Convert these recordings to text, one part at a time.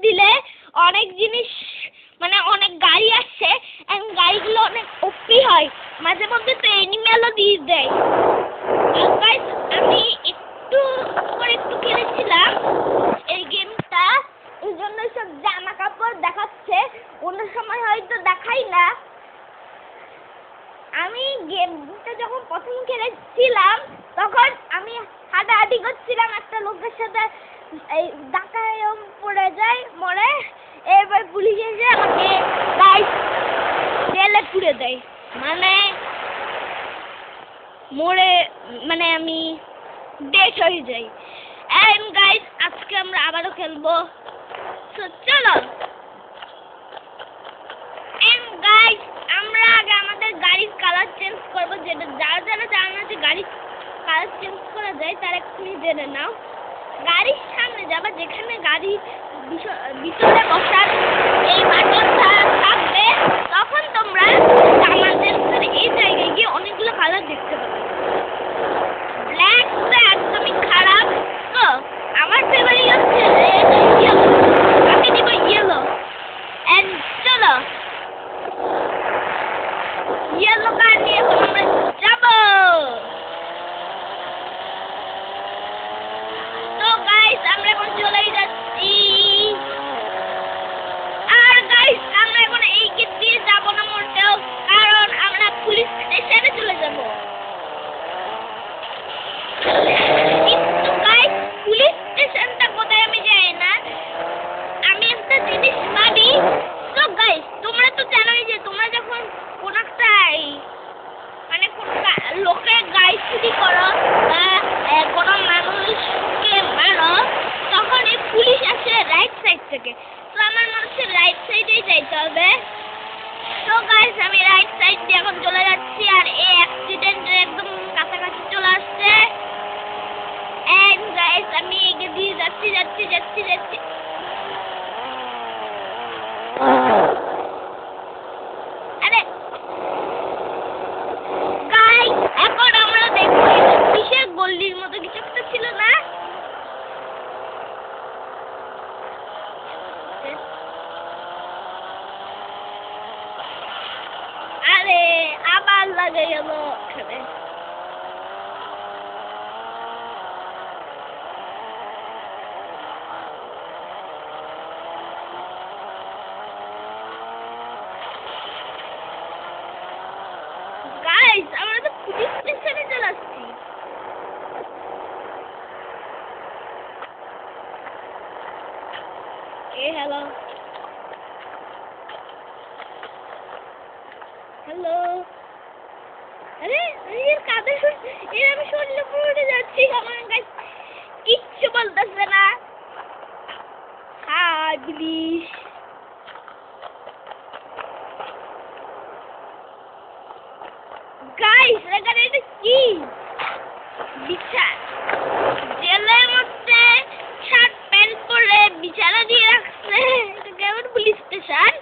দিলে অনেক জিনিস মানে অনেক গাড়ি আসছে এবং গাড়িগুলো অনেক ওপি হয়, মাঝে মধ্যে তো এনিমেলও দিয়ে দেয়। গাইস আমি একটু খেলেছিলাম এই গেমটা, এই জন্য সব জামা কাপড় দেখাচ্ছে, অন্য সময় হয়তো দেখাই না। আমি গেমটা যখন প্রথম খেলেছিলাম তখন আমি হাঁটাহাঁটি করছিলাম, একটা লোকের সাথে এই ধাক্কায় পড়ে যায়, মরে, এরপর পুলিশ এসে আমাকে গাইস জেলে পুরে দেয়, মানে মরে, মানে আমি ডেথ হয়ে যাই। এন্ড গাইস আজকে আমরা আবারও খেলবো, তো চলো। এন্ড গাইস আমরা আগে আমাদের গাড়ির কালার চেঞ্জ করবো, যেটা যারা যারা জানে না যে গাড়ির কালার চেঞ্জ করা যায় তারা এক্ষুনি জেনে নাও। গাড়ির সামনে যাবা, যেখানে গাড়ি ভিতরে বসার এই বাটনটা থাকবে, তখন তোমরা আমাদের এই জায়গায় গিয়ে অনেকগুলো কালার দেখতে পাবে। ব্ল্যাকটা একদমই খারাপ, তো আমার ফেভারিট হচ্ছে ইয়েলো, আমি দিব ইয়েলো। এন্ড চলো ইয়েলো কার নিয়ে আমরা যাবো। তো গাইস আমরা এখন চলে যাচ্ছি, আর গাইস আমরা এখন এই গেট দিয়ে যাবো না মোটেও, কারণ আমরা পুলিশ স্টেশনে চলে যাবো। কিন্তু গাইস পুলিশ স্টেশনটা কোথায় আমি জানি না, আমি একটা জিনিস ভাবি। তো গাইস তোমরা তো জানোই যে তোমরা যখন কোন একটা মানে কোন লোকের গাড়ি চুরি করো বা কোনো মানুষকে মারো, তখন এই পুলিশ আসে রাইট সাইড থেকে, তো আমার মনে হচ্ছে রাইট সাইডেই যাইতে হবে। তো গাইস আমি রাইট সাইড দিয়ে এখন চলে যাচ্ছি, আর এই অ্যাক্সিডেন্টের একদম কাছাকাছি চলে আসছে। এন্ড গাইস আমি এগিয়ে দিয়ে যাচ্ছি যাচ্ছি যাচ্ছি যাচ্ছি। আরে গাইস এখন আমরা দেখবো কিসের গল্লির মতো কিছু একটা ছিল না, আরে আবার লাগে গেল ওখানে। গাইস আমরা তো পুলিশ স্টেশনে চলে আসছি। হ্যালো হ্যালো, আরে এর কাঁধে আমি শরীরে পড়ে যাচ্ছি, আমার গাইস কিচ্ছু বলতেছে না। হাই পুলিশ, গাইস এখানে এটা কি বিচার, জেলের মধ্যে শার্ট প্যান্ট পরে বিছানা দিয়ে রাখছে, এটা কেমন পুলিশ স্টেশন।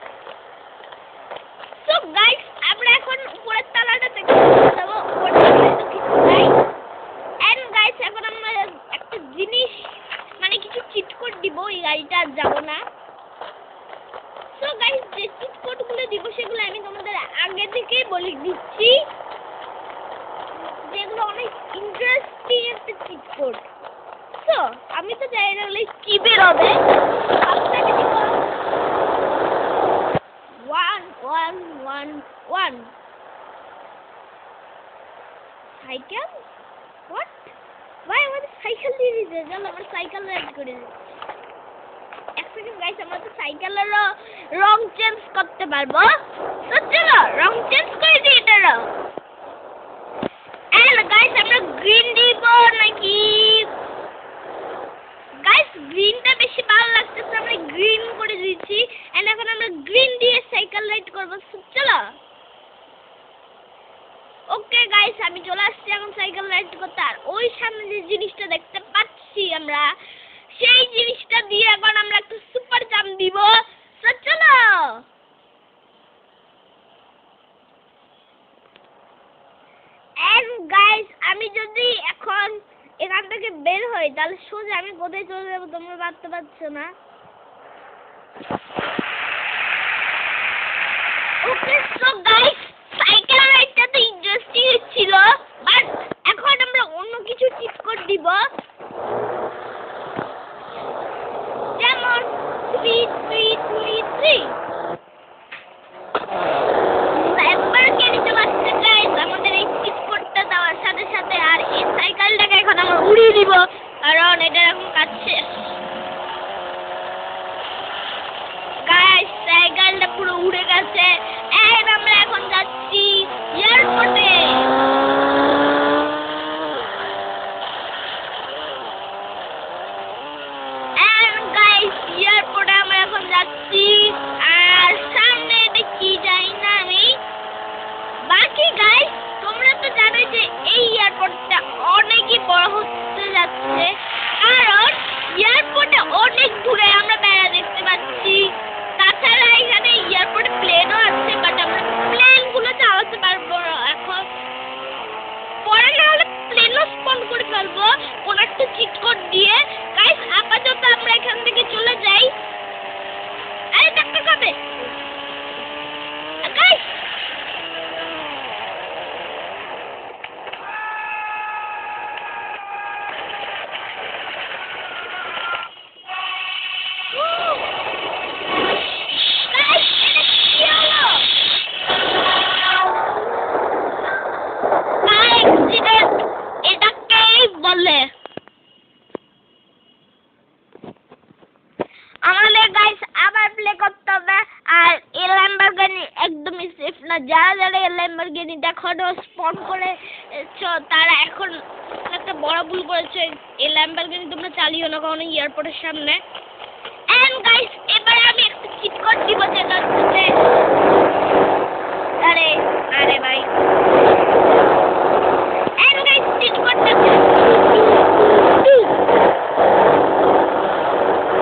তো গাইস আমরা এখন উপরের তলাটা থেকে যাবো, উপরের তলায় তো কিছু নাই। এন্ড গাইস এখন আমরা একটা জিনিস মানে কিছু চিট কোড দিব, এই গাড়িটা আর যাবো না। তো গাইস যে চিট কোড গুলো দিব সেগুলো আমি তোমাদের আগে থেকেই বলে দিচ্ছি, যেগুলো অনেক ইন্টারেস্টিং একটা চিট কোড। তো আমি তো জানি না ওগুলো কি বেরোবে। 1111 সাইকেল, হোয়াট, ভাই আমাদের সাইকেল দিয়ে দিতে, চলো আমরা সাইকেল রাইড করে দিই। এক সেকেন্ড গাইস, আমরা তো সাইকেলেরও রং চেঞ্জ করতে পারবো, তো চলো রং চেঞ্জ করে দিই এটারও। এন্ড গাইস আমরা গ্রিন দিব নাকি, গাইস গ্রিনটা বেশি ভালো লাগতেছে, আমরা গ্রিন করে দিচ্ছি। এন্ড এখন আমরা গ্রিন দিয়ে সাইকেল রাইড করবো, চলো। ওকে গাইস আমি চলে আসছি এখন সাইকেল রাইড করতে, আর ওই সামনে যে জিনিসটা দেখতে পাচ্ছি আমরা, সেই জিনিসটা দিয়ে এখন আমরা একটা সুপার জাম্প দিব, চলো। এন্ড গাইস আমি যদি এখন এখান থেকে বের হই তাহলে সোজা আমি কোথায় চলে যাবো তোমরা ভাবতে পারছো না। ওকে সো গাইস সাইকেল রাইডটা তো ইন্টারেস্টিং ছিল বাট এখন আমরা অন্য কিছু চিট কোড দিব যেমন 3 ল্যাম্বরগিনি চালাচ্ছে গাইস আমাদের এই চিট কোডটা দেওয়ার সাথে সাথে আর এই সাইকেলটাকে এখন আমরা উড়িয়ে দিব কারণ এটা এখন কাজ শেষ গাইস সাইকেলটা পুরো উড়ে গেছে এন্ড আমরা এখন যাচ্ছি এয়ারপোর্টে এন্ড গাইস এয়ারপোর্টে আমরা এখন যাচ্ছি আর সামনে এটা কি যাই না আমি বাকি গাইস তোমরা তো জানো যে এই এয়ারপোর্টটা অনেকই বড় হতে যাচ্ছে কারণ এয়ারপোর্টে অনেক দূরে আমরা বেড়া দেখতে পাচ্ছি তাছাড়া এখানে এয়ারপোর্টে প্লেনও আছে বাট আমরা প্লেনগুলো চালাতে পারবো না এখন পরে না হলে প্লেনও স্পন করে ফেলবো কোন একটা চিট কোড দিয়ে গাইস আপাতত আমরা এখান থেকে চলে যাই আরে ডাক্তার কবে গাইস আমাদের গাইস আবার প্লে করতে হবে আর এই ল্যাম্বরগিনি একদমই সেফ না যারা যারা এই ল্যাম্বরগিনি এখনো স্পন করেছো তারা এখন একটা বড় ভুল করেছে এই ল্যাম্বরগিনি তোমরা চালিও না কখনো এয়ারপোর্টের সামনে এন্ড গাইস এবারে আমি একটা চিট কোড দিব যেটা হচ্ছে আরে আরে ভাই এন্ড গাইস চিট কোডটা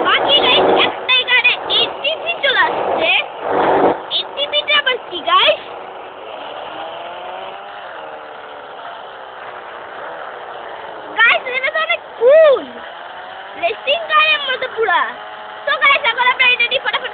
বাকি গাইস একটাই গানে এটিপি চলে আসছে এটিপিটা আবার কি গাইস গাইস এটা তো অনেক কুল রেসিং কারের মতো পুরা তো গাইস এখন আমরা এটা ফটাফট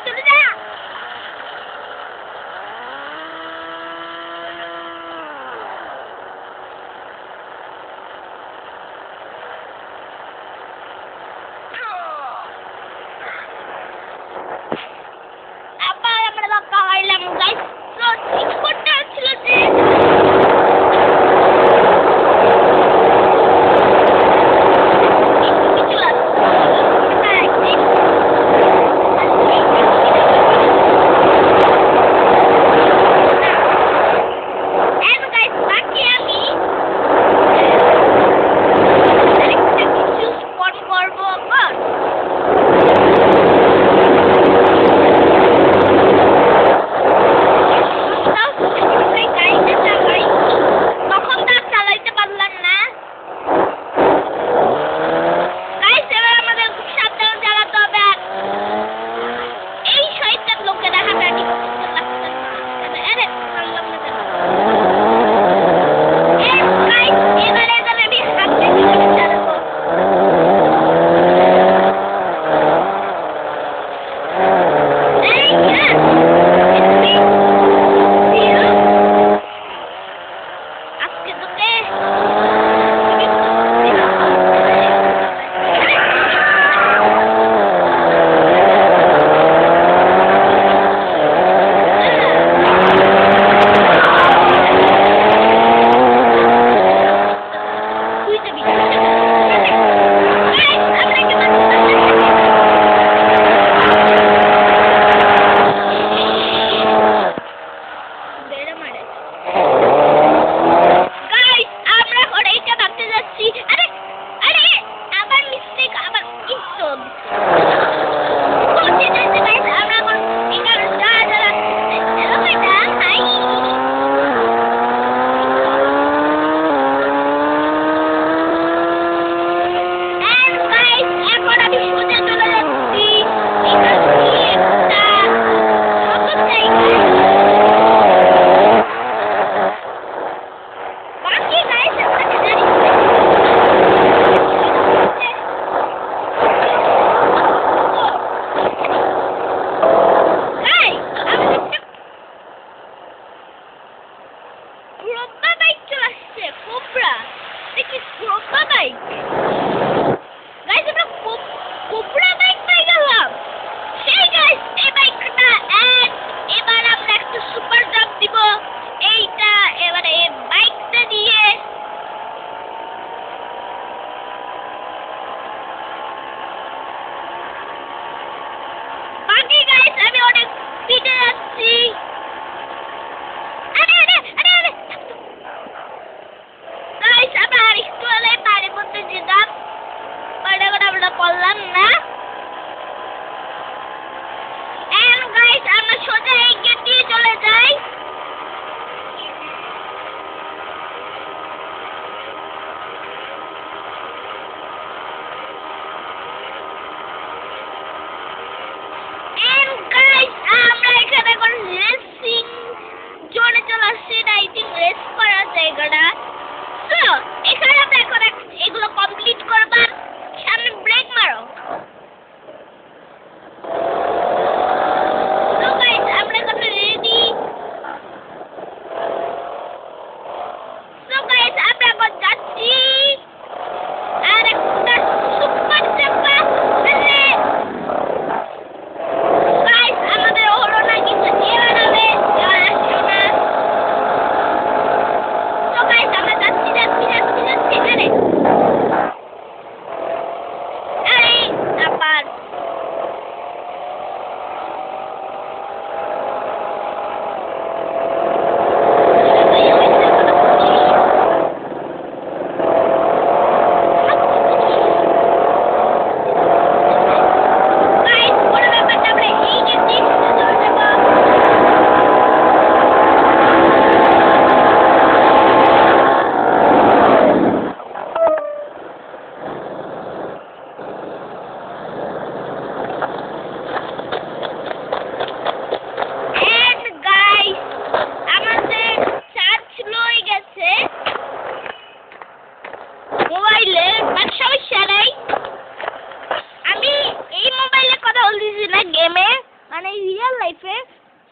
লাইফে।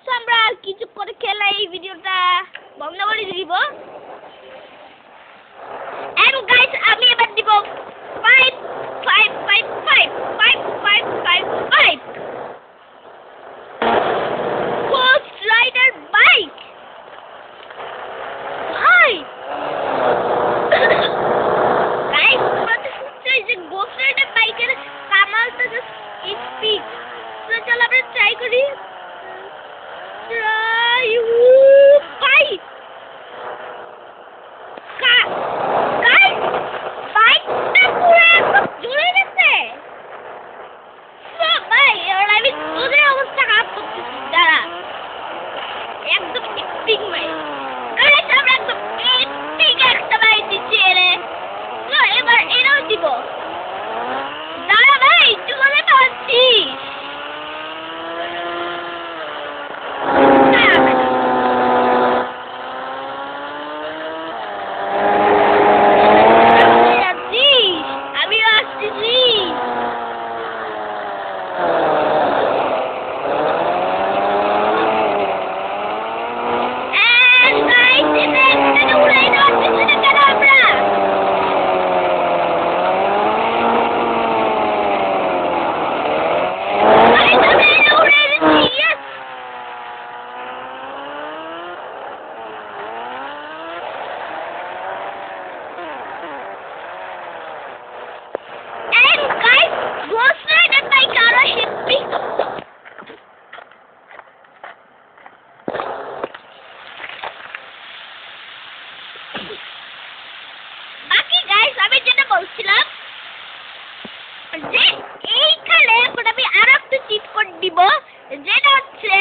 সো আমরা আর কিছু করে খেলা এই ভিডিওটা বন্ধ করে দিব। এন্ড গাইস আমি এবার দিব 5 5 5 5 5 5 5 5 Ghost Rider বাইক ভাই গাইস তোমরা তো শুনছই যে Ghost Rider বাইকের কামালটা জাস্ট স্পিড। তো চলো আমরা ট্রাই করি। বাইক গাইস বাইকটা পুরো একদম জ্বলে গেছে। ভাই এবার আমি তোদের অবস্থা খারাপ করতেছি। দাঁড়া একদম এপিক বাইক গাইস আমরা একদম এপিক একটা বাইক দিচ্ছি এরে। এবার এরাও দিব। দাঁড়া ভাই তুই বলে পাচ্ছিস আমিও আসতেছি। বাকি গাইস আমি যেটা বলছিলাম যে এইখানে এখন আমি আর একটা চিট কোড দিব যেটা হচ্ছে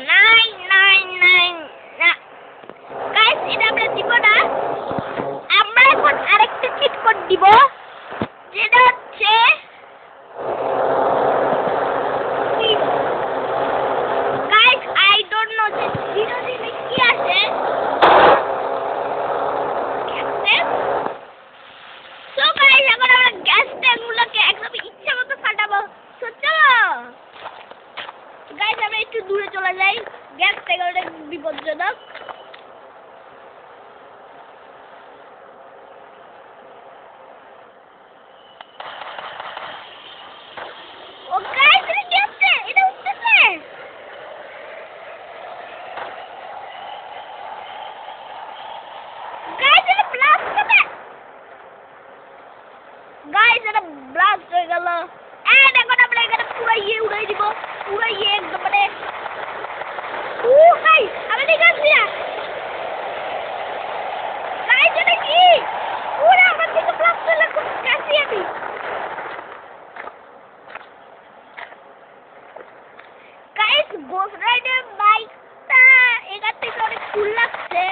999 না গাইস এটা আমরা দিব না। আমরা এখন আরেকটা চিট কোড দিব যেটা হচ্ছে গাইস আই ডোন্ট নো যে জিরো জিরো কি আছে। সো গাইস এখন আমরা গ্যাস ট্যাঙ্কগুলোকে একদম ইচ্ছা মতো ফাটাবো। সো চলো গাইস আমরা একটু দূরে চলে যাই। গ্যাস ট্যাঙ্কটা বিপজ্জনক। ও গাইস এটা কি হচ্ছে? এটা উঠতেছে গাইস এটা ব্লাস্ট হবে। গাইস এটা ব্লাস্ট হয়ে গেল। এন্ড এখন আমরা এখানে পুরো উড়াই দিব। পুরো একদম মানে গাইস আমি দেখাচ্ছি না। গাইস এটা কি পুরো আমার দিকে ব্লাস্ট হলো। খুব কাছে আমি গাইস Ghost Rider বাইকটা এখান থেকে অনেক কুল লাগছে।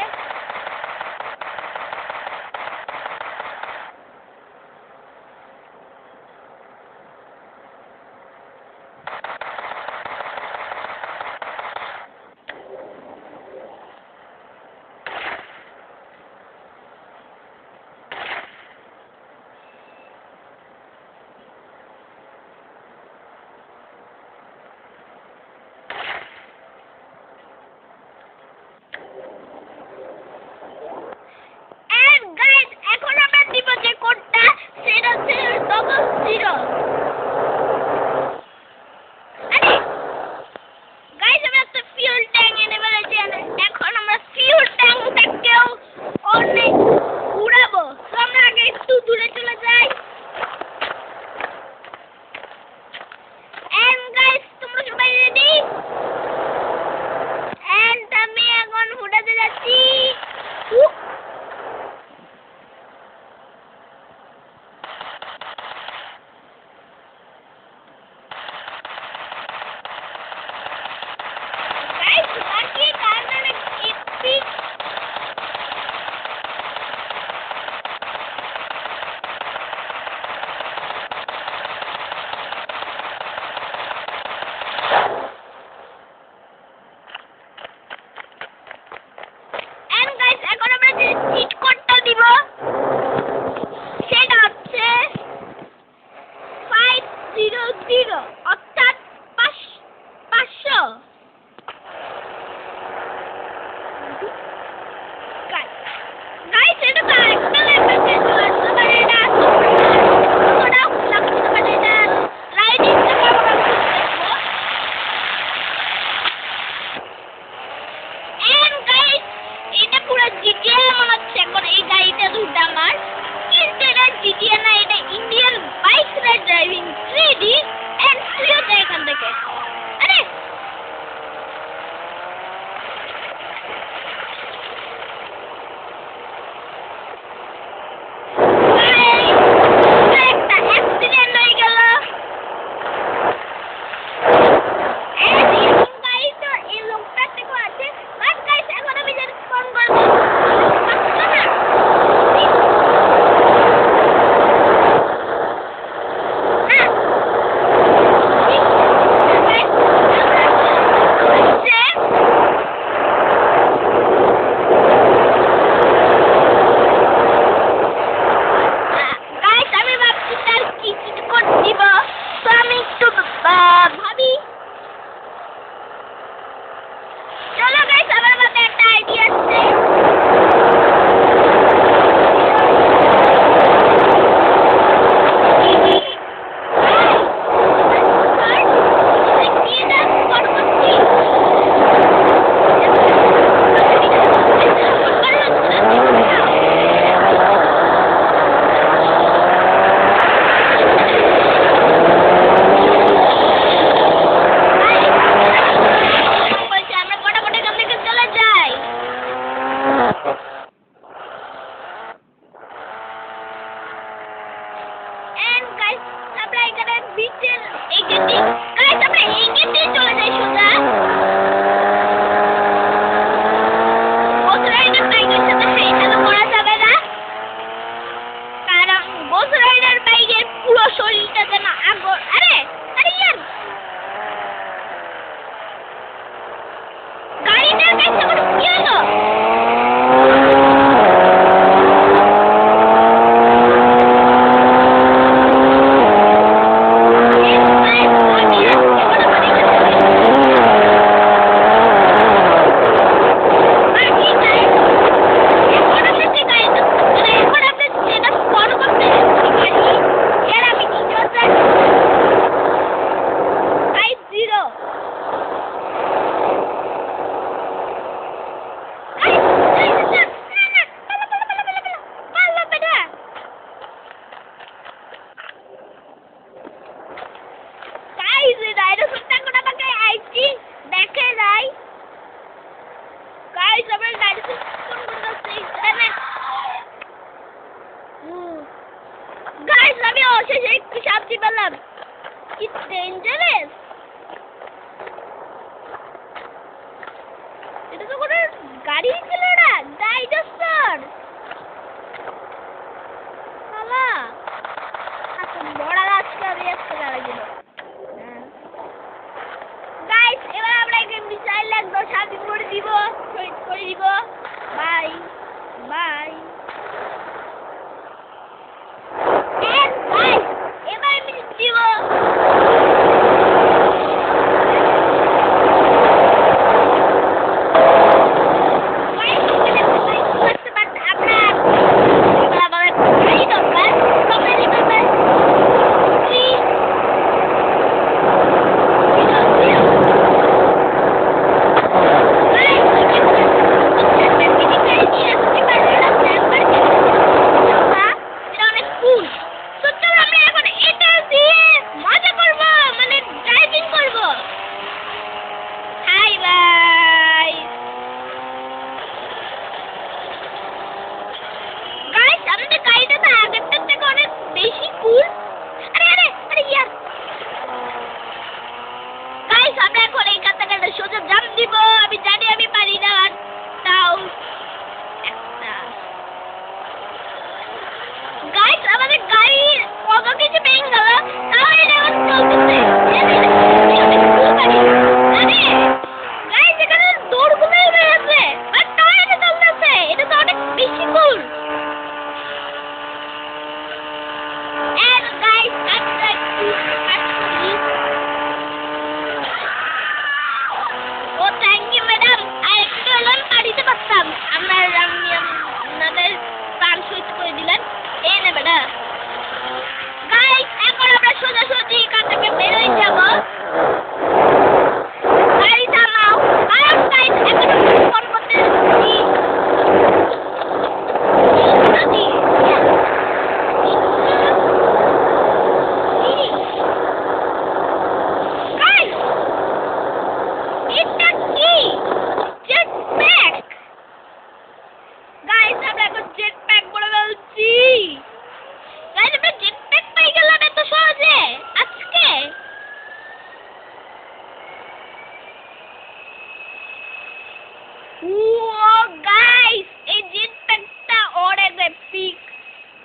পেলাম। কি ডেঞ্জারাস! এটা তো কোনো গাড়ি ছিল না, ডাইনোসর। শালা আচ্ছা বড় গাছটা আমি একটা গাড়ি দিল। গাইস এবার আমরা একটা মিসাইল একদম স্বাধীন করে দিব, শহীদ করে দিব। Bye bye. গাইস এবার আমি দিব।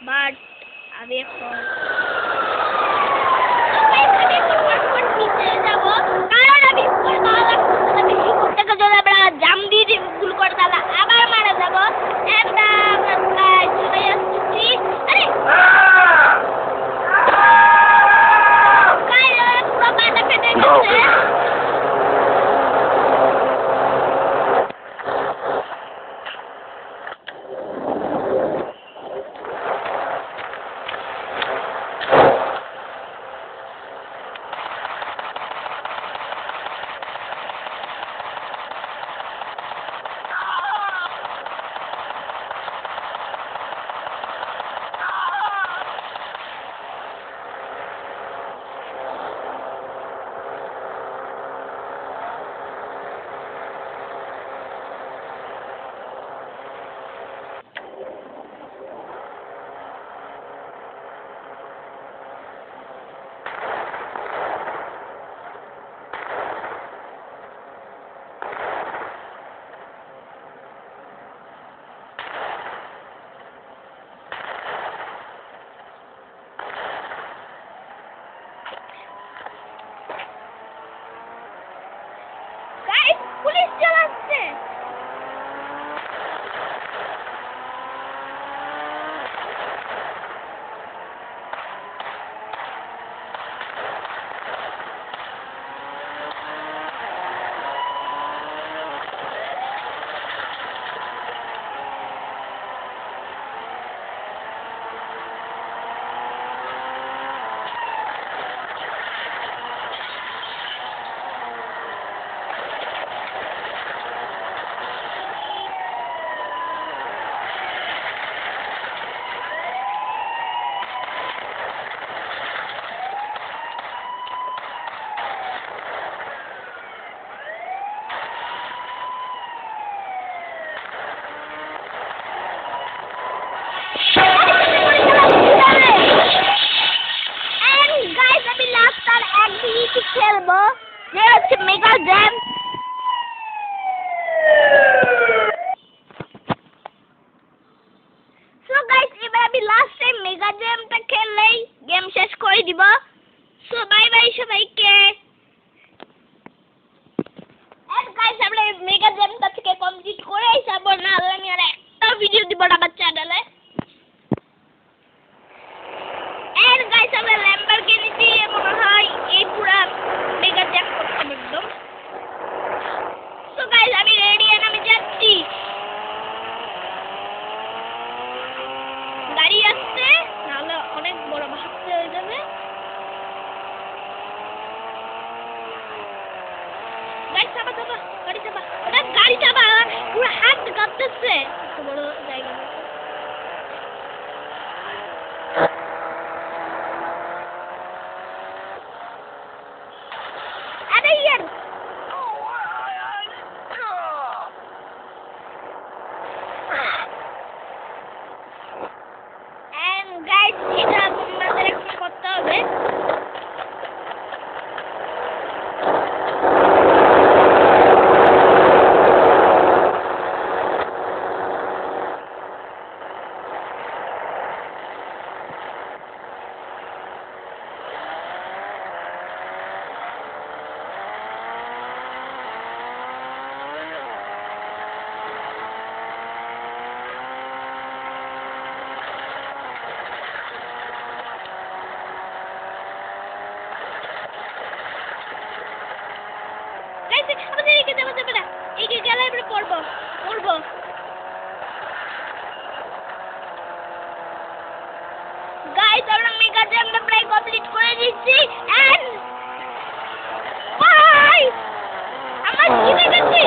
But away from জাম দিয়ে ভুল করে তাহলে আবার মারা যাবো। একটা চলে যাচ্ছি। আরে পুরো পাটা ফেটে গেছে। পুলিশ চালাচ্ছে। খেলবো, যে হচ্ছে মেগা জ্যাম। সো গাইস, এবার আমি লাস্ট টাইম মেগা জ্যামটা খেললেই গেম শেষ করে দিব। সো বাই বাই সবাইকে। এন্ড গাইস, আমরা মেগা জ্যামটা থেকে কমপ্লিট করেই যাব, না আমি আর একটা ভিডিও দিব না আমার চ্যানেলে। এন্ড গাইস, আমরা ল্যাম্বরগিনি দিয়ে মনে হয় এই পুরো মেগা জ্যাম করতে একদম। সো গাইস, আমি রেডি এন্ড আমি যাচ্ছি। গাড়ি আসছে, নাহলে অনেক বড় ভাবতে হয়ে যাবে। গাড়ি চাপা চাপা, গাড়ি চাপা, ওটা গাড়ি চাপা, পুরো হাত কাঁপতেছে। এত বড় জায়গা। আরে ইয়ার, এন্ড গাইস, এটা তোমাদের এখন করতে হবে। আমাদের এগিয়ে যাওয়া যাবে না, এগিয়ে গেলে আমরা পড়বো। গাইস, আমরা মেগা জ্যামটা প্রায় কমপ্লিট করে দিচ্ছি। এন্ড বাই, আমরা জিতে গেছি।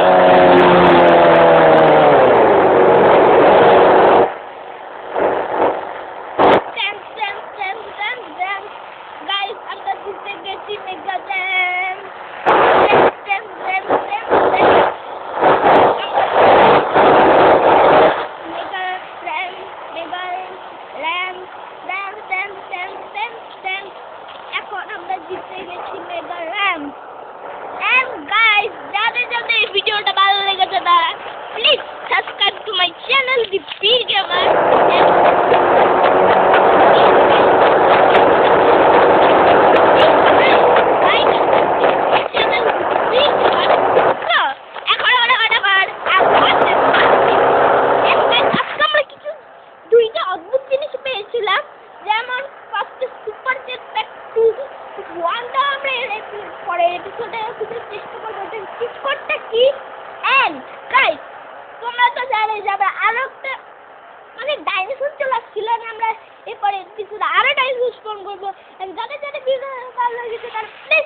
গাইস, আমরা জিতে গেছি মেগা জ্যাম। এখন আমরা জিতে গেছি মেগা র্যাম। এন্ড গাইস, যাদের এই ভিডিওটা ভালো লেগেছে তারা please subscribe to my channel the big gamer. তোমরা তো জানে যাবে আরো একটা মানে ডাইনোসর চলে আসছিল, আমরা এরপরে কিছু আরো ডাইনোসর স্পন করবো। যাদের ভিডিও ভালো লেগেছে তারা প্লিজ